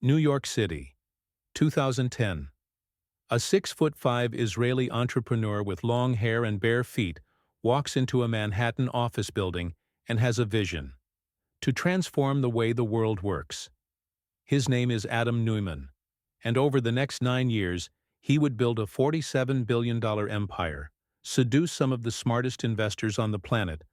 New York City, 2010. A 6'5" Israeli entrepreneur with long hair and bare feet walks into a Manhattan office building and has a vision: to transform the way the world works. His name is Adam Neumann, and over the next 9 years, he would build a $47 billion empire, seduce some of the smartest investors on the planet,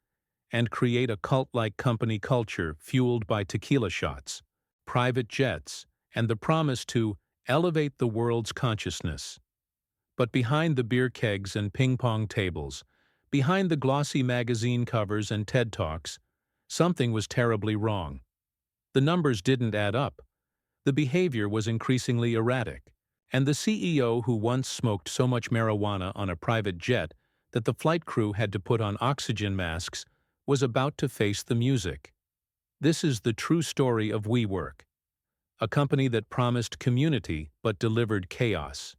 and create a cult-like company culture fueled by tequila shots, private jets, and the promise to elevate the world's consciousness. But behind the beer kegs and ping-pong tables, behind the glossy magazine covers and TED Talks, something was terribly wrong. The numbers didn't add up. The behavior was increasingly erratic, and the CEO, who once smoked so much marijuana on a private jet that the flight crew had to put on oxygen masks, was about to face the music. This is the true story of WeWork, a company that promised community but delivered chaos,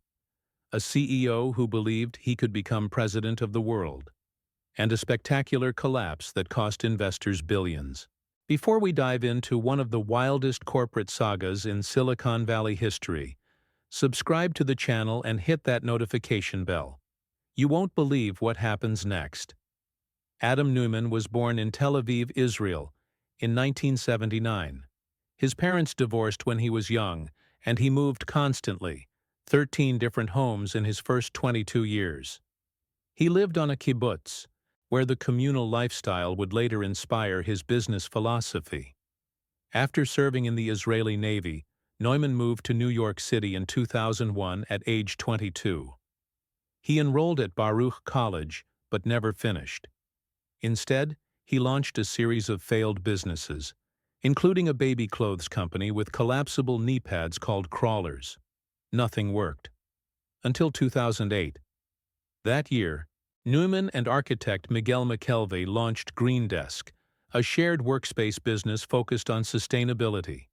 a CEO who believed he could become president of the world, and a spectacular collapse that cost investors billions. Before we dive into one of the wildest corporate sagas in Silicon Valley history, subscribe to the channel and hit that notification bell. You won't believe what happens next. Adam Neumann was born in Tel Aviv, Israel, in 1979. His parents divorced when he was young, and he moved constantly, 13 different homes in his first 22 years. He lived on a kibbutz, where the communal lifestyle would later inspire his business philosophy. After serving in the Israeli Navy, Neumann moved to New York City in 2001 at age 22. He enrolled at Baruch College, but never finished. Instead, he launched a series of failed businesses, including a baby clothes company with collapsible knee pads called Crawlers. Nothing worked. Until 2008. That year, Neumann and architect Miguel McKelvey launched Green Desk, a shared workspace business focused on sustainability.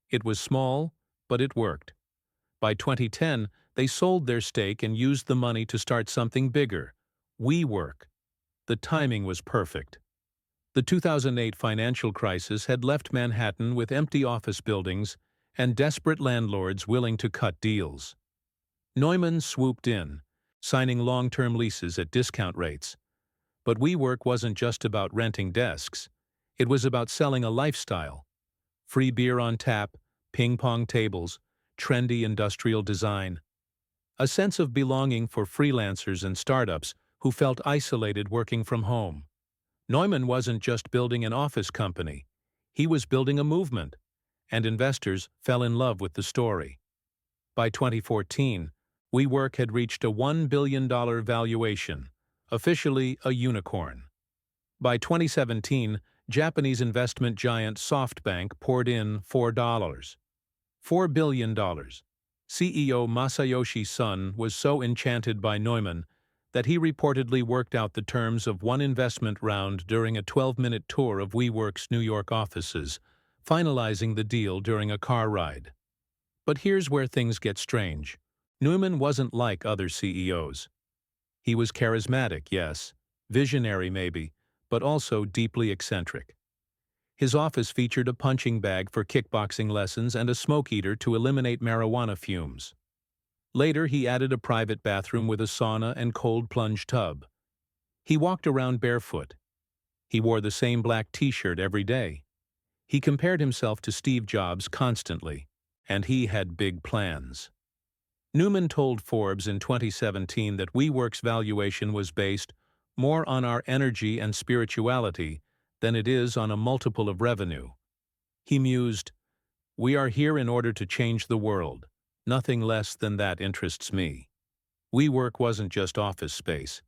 It was small, but it worked. By 2010, they sold their stake and used the money to start something bigger: WeWork. The timing was perfect. The 2008 financial crisis had left Manhattan with empty office buildings and desperate landlords willing to cut deals. Neumann swooped in, signing long-term leases at discount rates. But WeWork wasn't just about renting desks. It was about selling a lifestyle: free beer on tap, ping-pong tables, trendy industrial design. A sense of belonging for freelancers and startups who felt isolated working from home. Neumann wasn't just building an office company. He was building a movement, and investors fell in love with the story. By 2014, WeWork had reached a $1 billion valuation, officially a unicorn. By 2017, Japanese investment giant SoftBank poured in $4 billion. CEO Masayoshi Son was so enchanted by Neumann that he reportedly worked out the terms of one investment round during a 12-minute tour of WeWork's New York offices, finalizing the deal during a car ride. But here's where things get strange. Neumann wasn't like other CEOs. He was charismatic, yes, visionary maybe, but also deeply eccentric. His office featured a punching bag for kickboxing lessons and a smoke eater to eliminate marijuana fumes. Later, he added a private bathroom with a sauna and cold plunge tub. He walked around barefoot. He wore the same black t-shirt every day. He compared himself to Steve Jobs constantly, and he had big plans. Neumann told Forbes in 2017 that WeWork's valuation was based more on our energy and spirituality than it is on a multiple of revenue. He mused, "We are here in order to change the world. Nothing less than that interests me." WeWork wasn't just office space.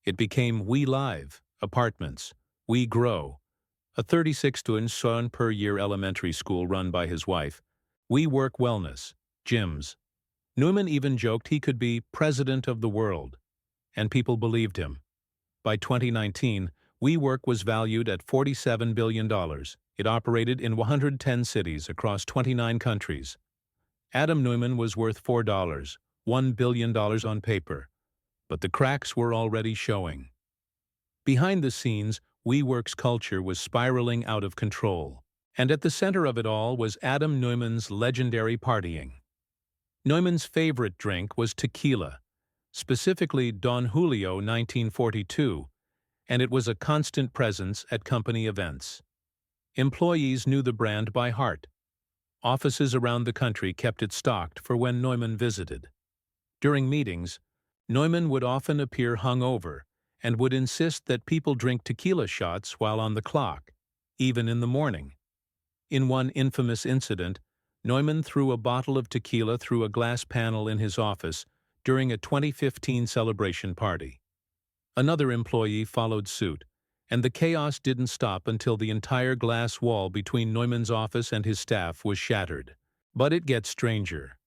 It became We Live, apartments, We Grow, a 36,000 per year elementary school run by his wife, WeWork Wellness, gyms. Neumann even joked he could be president of the world, and people believed him. By 2019, WeWork was valued at $47 billion. It operated in 110 cities across 29 countries. Adam Neumann was worth $1 billion on paper, but the cracks were already showing. Behind the scenes, WeWork's culture was spiraling out of control. And at the center of it all was Adam Neumann's legendary partying. Neumann's favorite drink was tequila, specifically Don Julio 1942, and it was a constant presence at company events. Employees knew the brand by heart. Offices around the country kept it stocked for when Neumann visited. During meetings, Neumann would often appear hungover and would insist that people drink tequila shots while on the clock, even in the morning. In one infamous incident, Neumann threw a bottle of tequila through a glass panel in his office during a 2015 celebration party. Another employee followed suit, and the chaos didn't stop until the entire glass wall between Neumann's office and his staff was shattered. But it gets stranger.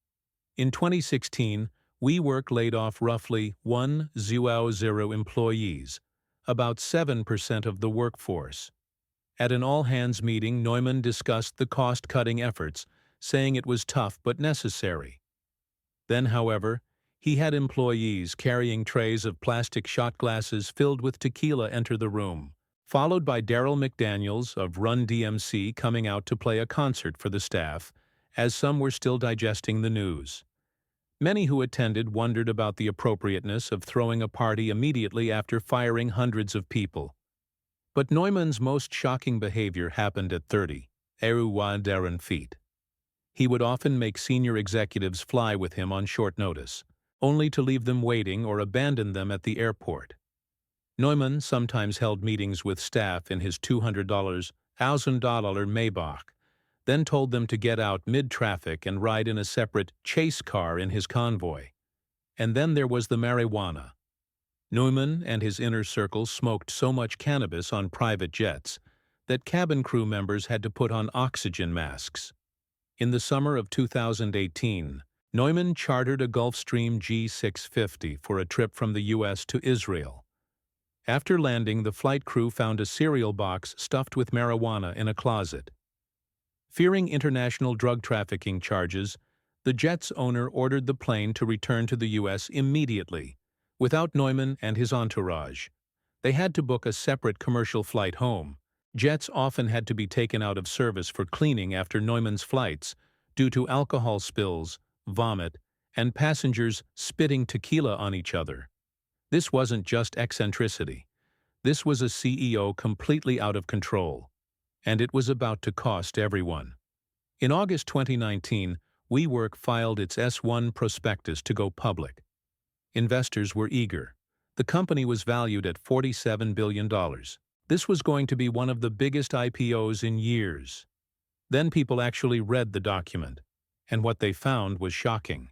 In 2016, WeWork laid off roughly 1,000 employees, about 7% of the workforce. At an all-hands meeting, Neumann discussed the cost-cutting efforts, saying it was tough but necessary. Then, however, he had employees carrying trays of plastic shot glasses filled with tequila enter the room, followed by Daryl McDaniels of Run DMC coming out to play a concert for the staff, as some were still digesting the news. Many who attended wondered about the appropriateness of throwing a party immediately after firing hundreds of people. But Neumann's most shocking behavior happened at 30, Darren feet. He would often make senior executives fly with him on short notice, only to leave them waiting or abandon them at the airport. Neumann sometimes held meetings with staff in his $200, $1,000 Maybach, then told them to get out mid-traffic and ride in a separate chase car in his convoy. And then there was the marijuana. Neumann and his inner circle smoked so much cannabis on private jets that cabin crew members had to put on oxygen masks. In the summer of 2018, Neumann chartered a Gulfstream G650 for a trip from the U.S. to Israel. After landing, the flight crew found a cereal box stuffed with marijuana in a closet. Fearing international drug trafficking charges, the jet's owner ordered the plane to return to the U.S. immediately, without Neumann and his entourage. They had to book a separate commercial flight home. Jets often had to be taken out of service for cleaning after Neumann's flights due to alcohol spills, vomit, and passengers spitting tequila on each other. This wasn't just eccentricity. This was a CEO completely out of control. And it was about to cost everyone. In August 2019, WeWork filed its S-1 prospectus to go public. Investors were eager. The company was valued at $47 billion. This was going to be one of the biggest IPOs in years. Then people actually read the document, and what they found was shocking.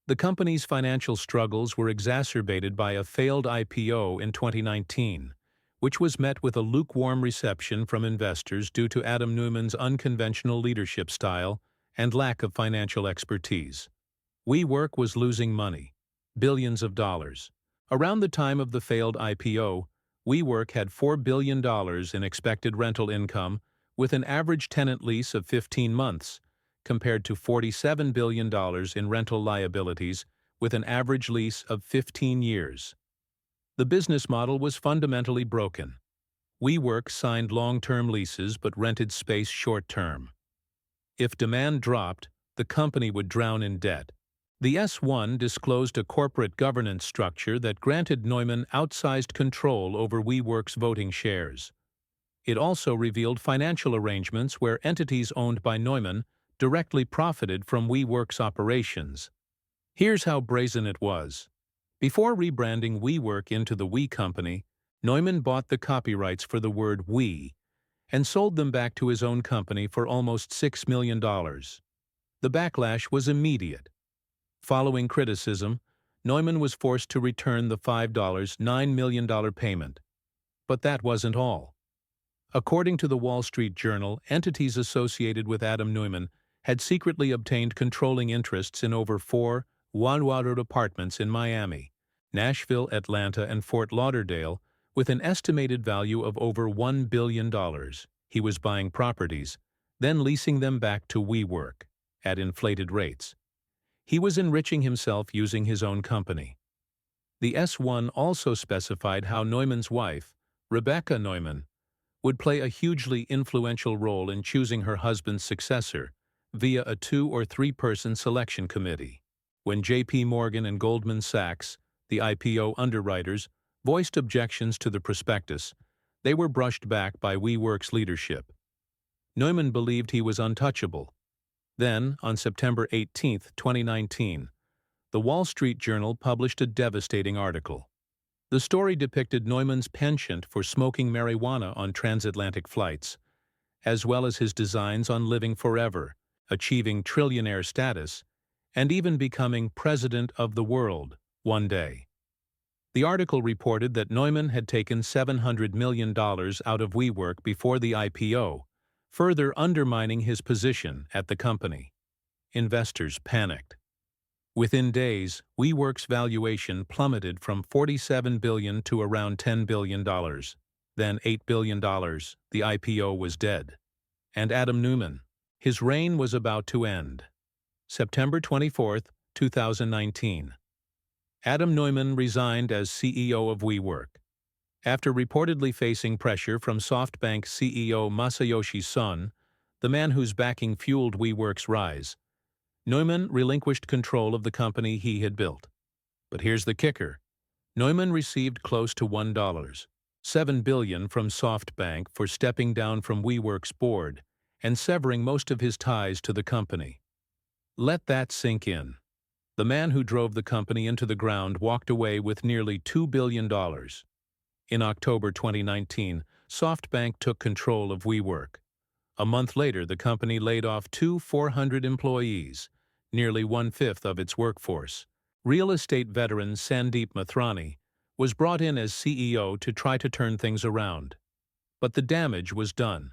The company's financial struggles were exacerbated by a failed IPO in 2019, which was met with a lukewarm reception from investors due to Adam Neumann's unconventional leadership style and lack of financial expertise. WeWork was losing money, billions of dollars. Around the time of the failed IPO, WeWork had $4 billion in expected rental income with an average tenant lease of 15 months, compared to $47 billion in rental liabilities with an average lease of 15 years. The business model was fundamentally broken. WeWork signed long-term leases but rented space short-term. If demand dropped, the company would drown in debt. The S-1 disclosed a corporate governance structure that granted Neumann outsized control over WeWork's voting shares. It also revealed financial arrangements where entities owned by Neumann directly profited from WeWork's operations. Here's how brazen it was. Before rebranding WeWork into the We Company, Neumann bought the copyrights for the word we and sold them back to his own company for almost $6 million. The backlash was immediate. Following criticism, Neumann was forced to return the $9 million payment. But that wasn't all. According to the Wall Street Journal, entities associated with Adam Neumann had secretly obtained controlling interests in over 4 WeWork apartments in Miami, Nashville, Atlanta, and Fort Lauderdale, with an estimated value of over $1 billion. He was buying properties, then leasing them back to WeWork at inflated rates. He was enriching himself using his own company. The S-1 also specified how Neumann's wife, Rebecca Neumann, would play a hugely influential role in choosing her husband's successor via a 2- or 3-person selection committee. When J.P. Morgan and Goldman Sachs, the IPO underwriters, voiced objections to the prospectus, they were brushed back by WeWork's leadership. Neumann believed he was untouchable. Then, on September 18, 2019, the Wall Street Journal published a devastating article. The story depicted Neumann's penchant for smoking marijuana on transatlantic flights, as well as his designs on living forever, achieving trillionaire status, and even becoming president of the world one day. The article reported that Neumann had taken $700 million out of WeWork before the IPO, further undermining his position at the company. Investors panicked. Within days, WeWork's valuation plummeted from $47 billion to around $10 billion. Then $8 billion, the IPO was dead. And Adam Neumann, his reign was about to end. September 24, 2019. Adam Neumann resigned as CEO of WeWork. After reportedly facing pressure from SoftBank CEO Masayoshi Son, the man whose backing fueled WeWork's rise, Neumann relinquished control of the company he had built. But here's the kicker. Neumann received close to $1.7 billion from SoftBank for stepping down from WeWork's board and severing most of his ties to the company. Let that sink in. The man who drove the company into the ground walked away with nearly $2 billion. In October 2019, SoftBank took control of WeWork. A month later, the company laid off 400 employees, nearly 1/5 of its workforce. Real estate veteran Sandeep Mathrani was brought in as CEO to try to turn things around. But the damage was done.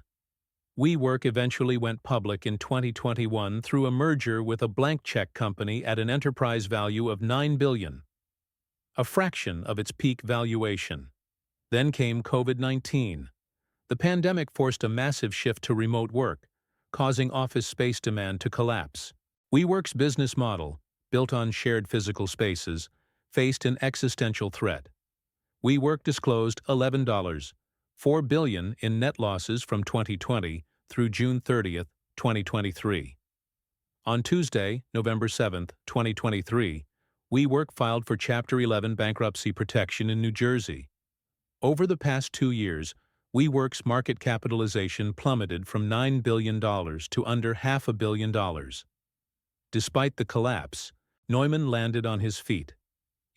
WeWork eventually went public in 2021 through a merger with a blank check company at an enterprise value of $9 billion, a fraction of its peak valuation. Then came COVID-19. The pandemic forced a massive shift to remote work, causing office space demand to collapse. WeWork's business model, built on shared physical spaces, faced an existential threat. WeWork disclosed $11.4 billion in net losses from 2020 through June 30, 2023. On Tuesday, November 7, 2023, WeWork filed for Chapter 11 bankruptcy protection in New Jersey. Over the past 2 years, WeWork's market capitalization plummeted from $9 billion to under $500 million. Despite the collapse, Neumann landed on his feet.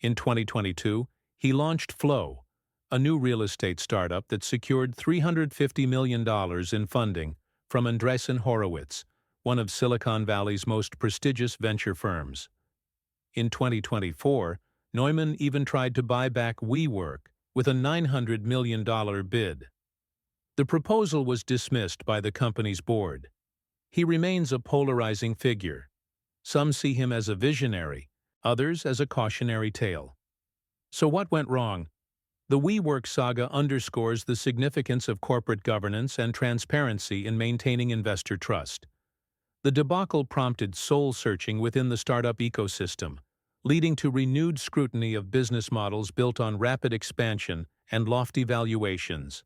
In 2022, he launched Flow, a new real estate startup that secured $350 million in funding from Andreessen Horowitz, one of Silicon Valley's most prestigious venture firms. In 2024, Neumann even tried to buy back WeWork with a $900 million bid. The proposal was dismissed by the company's board. He remains a polarizing figure. Some see him as a visionary, others as a cautionary tale. So what went wrong? The WeWork saga underscores the significance of corporate governance and transparency in maintaining investor trust. The debacle prompted soul-searching within the startup ecosystem, leading to renewed scrutiny of business models built on rapid expansion and lofty valuations.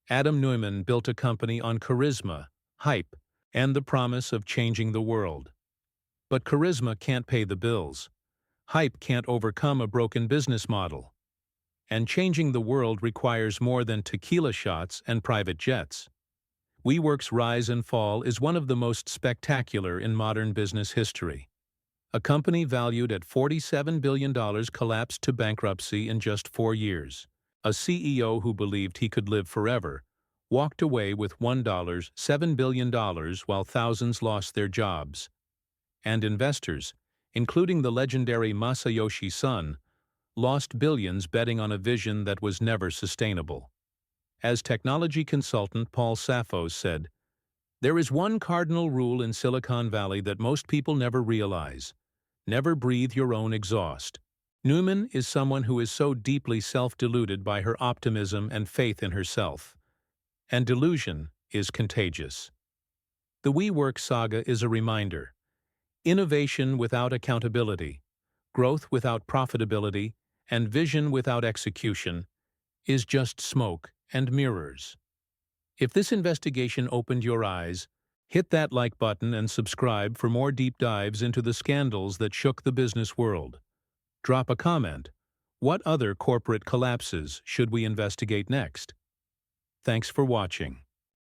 Adam Neumann built a company on charisma, hype, and the promise of changing the world. But charisma can't pay the bills. Hype can't overcome a broken business model. And changing the world requires more than tequila shots and private jets. WeWork's rise and fall is one of the most spectacular in modern business history. A company valued at $47 billion collapsed to bankruptcy in just 4 years. A CEO who believed he could live forever walked away with $1.7 billion while thousands lost their jobs. And investors, including the legendary Masayoshi Son, lost billions betting on a vision that was never sustainable. As technology consultant Paul Saffos said, "There is one cardinal rule in Silicon Valley that most people never realize. Never breathe your own exhaust." Neumann is someone who is so deeply self-deluded by her optimism and faith in herself. And delusion is contagious. The WeWork saga is a reminder. Innovation without accountability, growth without profitability, and vision without execution is just smoke and mirrors. If this investigation opened your eyes, hit that like button and subscribe for more deep dives into the scandals that shook the business world. Drop a comment. What other corporate collapses should we investigate next? Thanks for watching.